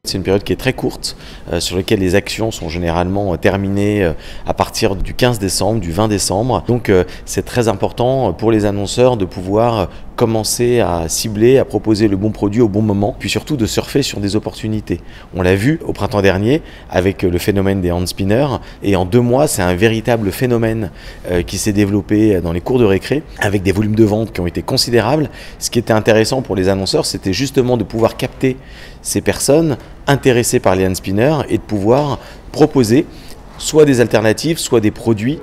C'est une période qui est très courte, sur laquelle les actions sont généralement terminées à partir du 15 décembre, du 20 décembre. Donc c'est très important pour les annonceurs de pouvoir commencer à cibler, à proposer le bon produit au bon moment, puis surtout de surfer sur des opportunités. On l'a vu au printemps dernier avec le phénomène des hand spinners, et en 2 mois, c'est un véritable phénomène qui s'est développé dans les cours de récré, avec des volumes de vente qui ont été considérables. Ce qui était intéressant pour les annonceurs, c'était justement de pouvoir capter ces personnes intéressées par les hand spinners et de pouvoir proposer soit des alternatives, soit des produits.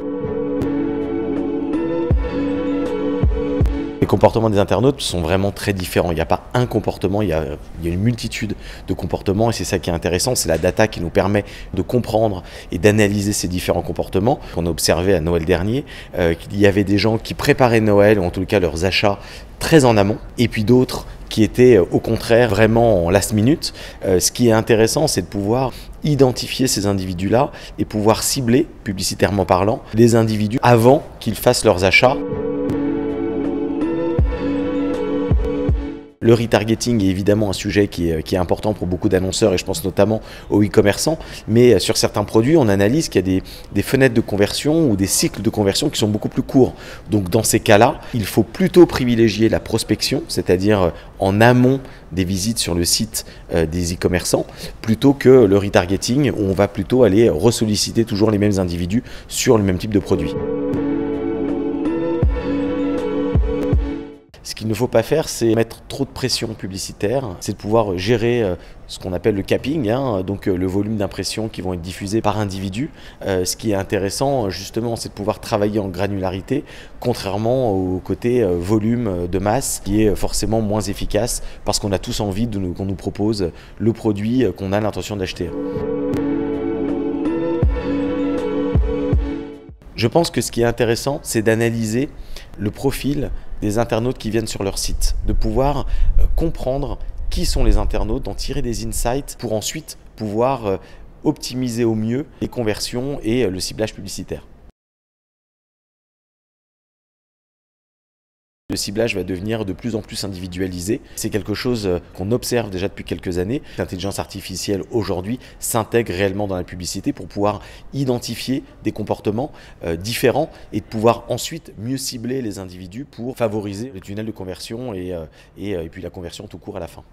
Les comportements des internautes sont vraiment très différents. Il n'y a pas un comportement, il y a une multitude de comportements, et c'est ça qui est intéressant, c'est la data qui nous permet de comprendre et d'analyser ces différents comportements. On a observé à Noël dernier qu'il y avait des gens qui préparaient Noël, ou en tout cas leurs achats, très en amont, et puis d'autres qui étaient au contraire vraiment en last minute. Ce qui est intéressant, c'est de pouvoir identifier ces individus-là et pouvoir cibler, publicitairement parlant, les individus avant qu'ils fassent leurs achats. Le retargeting est évidemment un sujet qui est important pour beaucoup d'annonceurs, et je pense notamment aux e-commerçants, mais sur certains produits, on analyse qu'il y a des fenêtres de conversion ou des cycles de conversion qui sont beaucoup plus courts. Donc dans ces cas-là, il faut plutôt privilégier la prospection, c'est-à-dire en amont des visites sur le site des e-commerçants, plutôt que le retargeting où on va plutôt aller ressolliciter toujours les mêmes individus sur le même type de produit. Ce qu'il ne faut pas faire, c'est mettre trop de pression publicitaire, c'est de pouvoir gérer ce qu'on appelle le capping, donc le volume d'impressions qui vont être diffusées par individu. Ce qui est intéressant, justement, c'est de pouvoir travailler en granularité, contrairement au côté volume de masse, qui est forcément moins efficace, parce qu'on a tous envie qu'on nous propose le produit qu'on a l'intention d'acheter. Je pense que ce qui est intéressant, c'est d'analyser le profil des internautes qui viennent sur leur site, de pouvoir comprendre qui sont les internautes, d'en tirer des insights pour ensuite pouvoir optimiser au mieux les conversions et le ciblage publicitaire. Le ciblage va devenir de plus en plus individualisé. C'est quelque chose qu'on observe déjà depuis quelques années. L'intelligence artificielle aujourd'hui s'intègre réellement dans la publicité pour pouvoir identifier des comportements différents et de pouvoir ensuite mieux cibler les individus pour favoriser le tunnel de conversion et puis la conversion tout court à la fin.